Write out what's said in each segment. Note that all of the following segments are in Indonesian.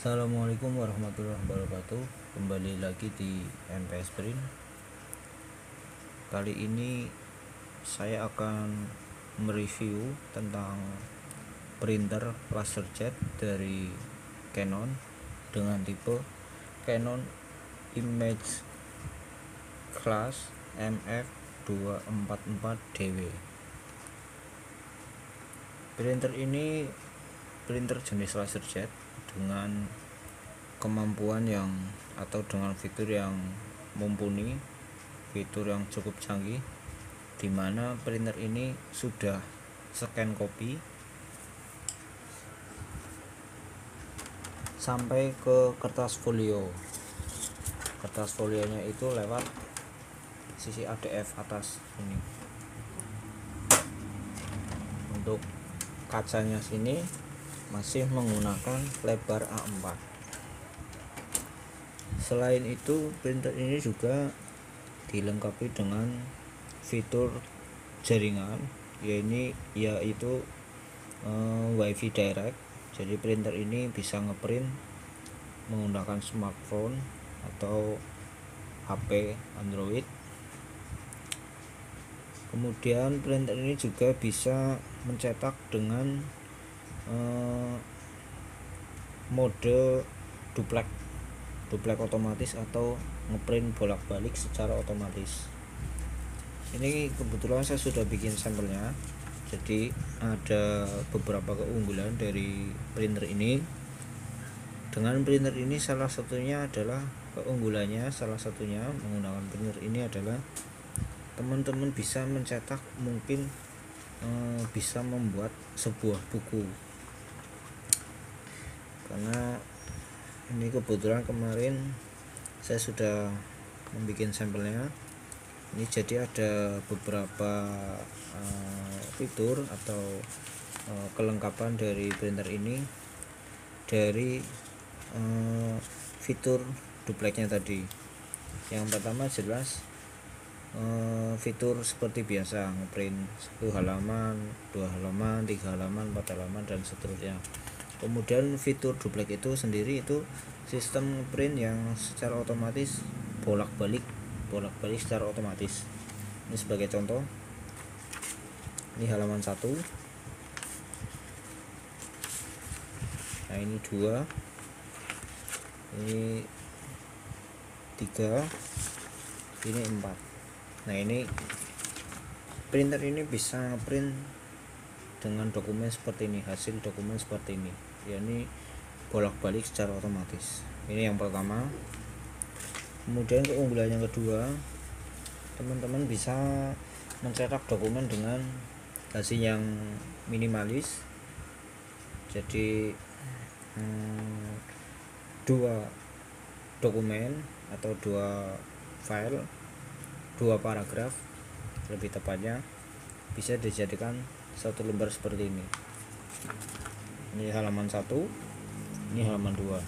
Assalamualaikum warahmatullahi wabarakatuh. Kembali lagi di MPS Print. Kali ini saya akan mereview tentang printer LaserJet dari Canon dengan tipe Canon Image Class MF244DW. Printer ini printer jenis LaserJet dengan kemampuan yang atau dengan fitur yang mumpuni, fitur yang cukup canggih, di mana printer ini sudah scan kopi sampai ke kertas folio. Kertas folionya itu lewat sisi ADF atas ini. Untuk kacanya sini masih menggunakan lebar A4. Selain itu, printer ini juga dilengkapi dengan fitur jaringan, yaitu WiFi direct. Jadi printer ini bisa ngeprint menggunakan smartphone atau HP Android. Kemudian printer ini juga bisa mencetak dengan mode duplek otomatis atau ngeprint bolak-balik secara otomatis. Ini kebetulan saya sudah bikin sampelnya, jadi ada beberapa keunggulan dari printer ini. Dengan printer ini salah satunya menggunakan printer ini adalah teman-teman bisa mencetak, mungkin bisa membuat sebuah buku, karena ini kebetulan kemarin saya sudah membuat sampelnya. Ini jadi ada beberapa fitur atau kelengkapan dari printer ini. Dari fitur dupleknya tadi, yang pertama jelas fitur seperti biasa, ngeprint 1 halaman, 2 halaman, 3 halaman, 4 halaman, dan seterusnya. Kemudian fitur duplek itu sendiri itu sistem print yang secara otomatis bolak-balik secara otomatis. Ini sebagai contoh, ini halaman 1, nah ini 2, ini 3, ini 4. Nah, ini printer ini bisa ngeprint dengan dokumen seperti ini, hasil dokumen seperti ini. Ya, ini bolak-balik secara otomatis. Ini yang pertama. Kemudian keunggulan yang kedua, teman-teman bisa mencetak dokumen dengan hasil yang minimalis. Jadi 2 dokumen atau 2 file, 2 paragraf lebih tepatnya, bisa dijadikan satu lembar seperti ini. Ini halaman 1, ini halaman 2,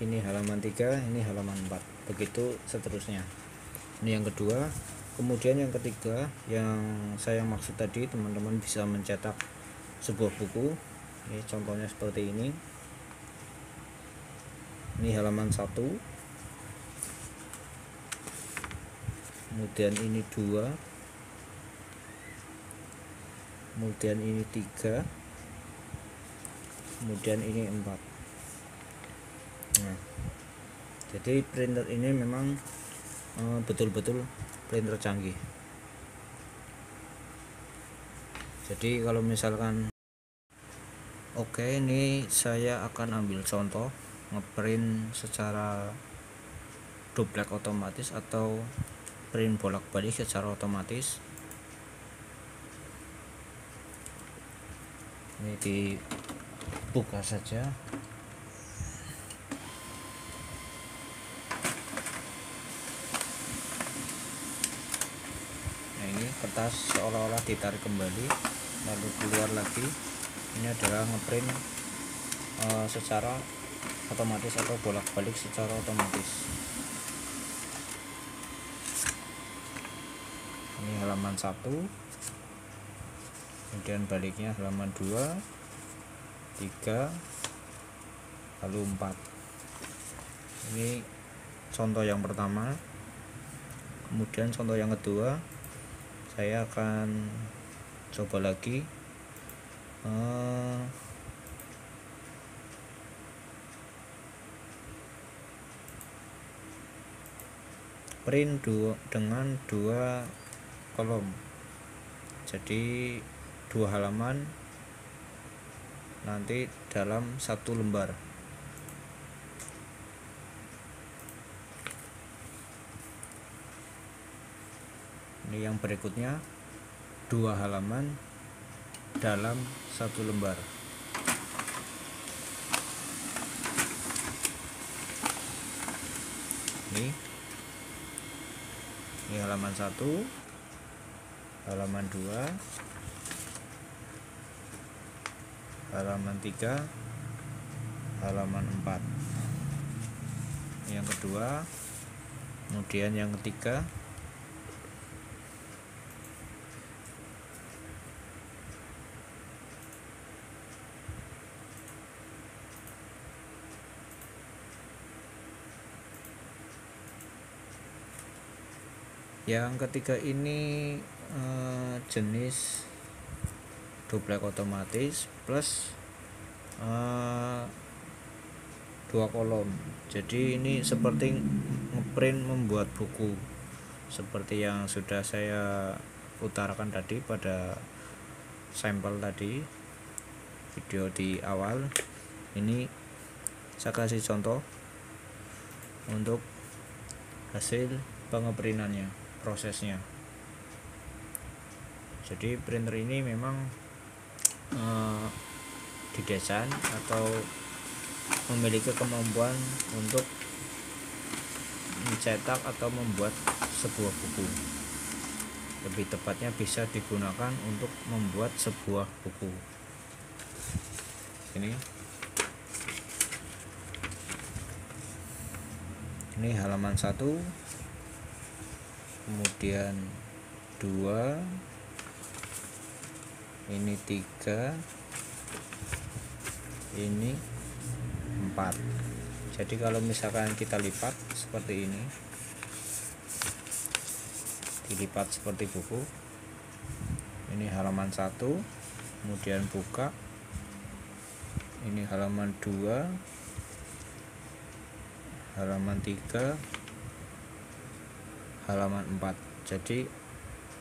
ini halaman 3, ini halaman 4, begitu seterusnya. Ini yang kedua. Kemudian yang ketiga, yang saya maksud tadi, teman-teman bisa mencetak sebuah buku. Ini contohnya seperti ini. Ini halaman 1, kemudian ini 2, kemudian ini 3, kemudian ini 4. Nah, jadi printer ini memang betul-betul printer canggih. Jadi kalau misalkan ini saya akan ambil contoh ngeprint secara duplek otomatis atau print bolak-balik secara otomatis. Ini dibuka saja. Nah, ini kertas seolah-olah ditarik kembali lalu keluar lagi. Ini adalah ngeprint secara otomatis atau bolak-balik secara otomatis. Ini halaman 1, kemudian baliknya halaman 2, 3, lalu 4. Ini contoh yang pertama. Kemudian contoh yang kedua, saya akan coba lagi print dengan 2 kolom. Jadi 2 halaman nanti dalam 1 lembar. Ini yang berikutnya, 2 halaman dalam 1 lembar. Ini halaman 1, halaman 2, halaman 3, halaman 4. Yang kedua, kemudian yang ketiga, yang ketiga ini jenis double otomatis plus 2 kolom. Jadi ini seperti ngeprint membuat buku, seperti yang sudah saya utarakan tadi pada sampel tadi, video di awal. Ini saya kasih contoh untuk hasil pengeprintannya, prosesnya. Jadi printer ini memang didesain atau memiliki kemampuan untuk mencetak atau membuat sebuah buku. Lebih tepatnya bisa digunakan untuk membuat sebuah buku. Ini halaman 1, kemudian 2, ini 3, ini 4. Jadi kalau misalkan kita lipat seperti ini, dilipat seperti buku, ini halaman 1, kemudian buka, ini halaman 2, halaman 3, halaman 4. Jadi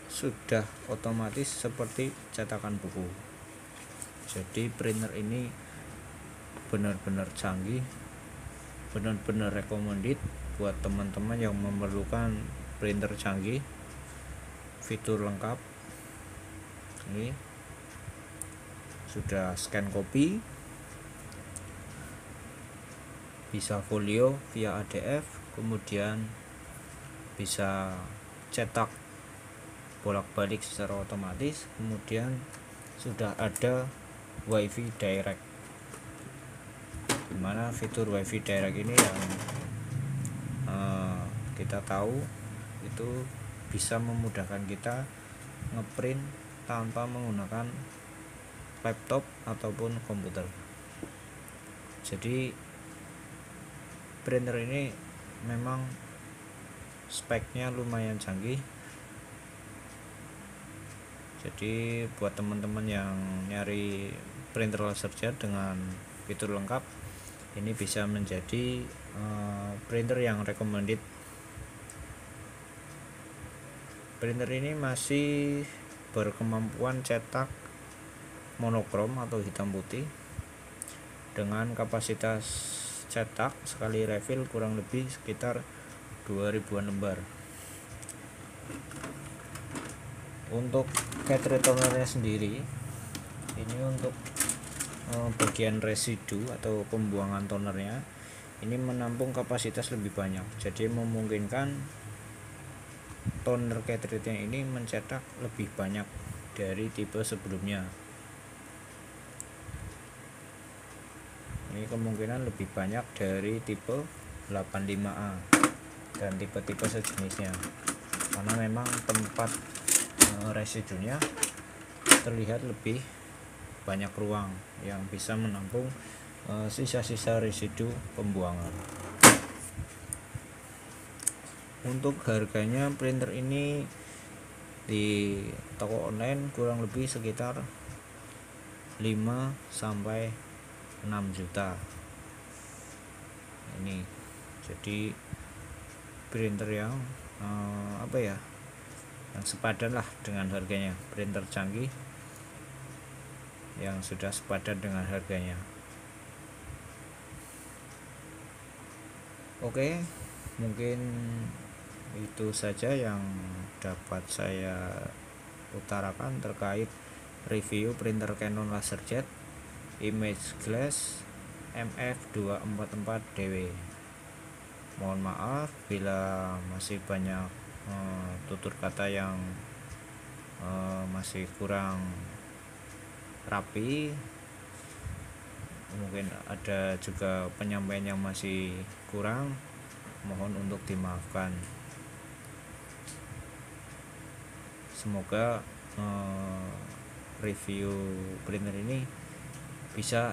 sudah otomatis seperti cetakan buku. Jadi printer ini benar-benar canggih, benar-benar recommended buat teman-teman yang memerlukan printer canggih, fitur lengkap. Ini sudah scan copy, bisa folio via ADF, kemudian bisa cetak bolak-balik secara otomatis, kemudian sudah ada WiFi direct, dimana fitur WiFi direct ini yang kita tahu itu bisa memudahkan kita ngeprint tanpa menggunakan laptop ataupun komputer. Jadi printer ini memang speknya lumayan canggih. Jadi buat teman-teman yang nyari printer laserjet dengan fitur lengkap, ini bisa menjadi printer yang recommended. Printer ini masih berkemampuan cetak monokrom atau hitam putih dengan kapasitas cetak sekali refill kurang lebih sekitar 2000-an lembar. Untuk cartridge tonernya sendiri, ini untuk bagian residu atau pembuangan tonernya, ini menampung kapasitas lebih banyak, jadi memungkinkan toner cartridge-nya ini mencetak lebih banyak dari tipe sebelumnya. Ini kemungkinan lebih banyak dari tipe 85A dan tipe-tipe sejenisnya, karena memang tempat residunya terlihat lebih banyak ruang yang bisa menampung sisa-sisa residu pembuangan. Untuk harganya printer ini di toko online kurang lebih sekitar 5 sampai 6 juta. Ini jadi printer yang yang sepadan lah dengan harganya, printer canggih yang sudah sepadan dengan harganya. Oke, mungkin itu saja yang dapat saya utarakan terkait review printer Canon LaserJet Image Glass MF244DW. Mohon maaf bila masih banyak tutur kata yang masih kurang rapi, mungkin ada juga penyampaian yang masih kurang, mohon untuk dimaafkan. Semoga review printer ini bisa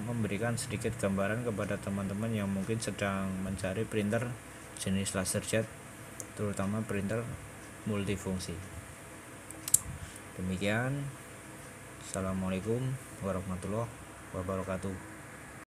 memberikan sedikit gambaran kepada teman-teman yang mungkin sedang mencari printer jenis LaserJet, terutama printer multifungsi. Demikian, assalamualaikum warahmatullahi wabarakatuh.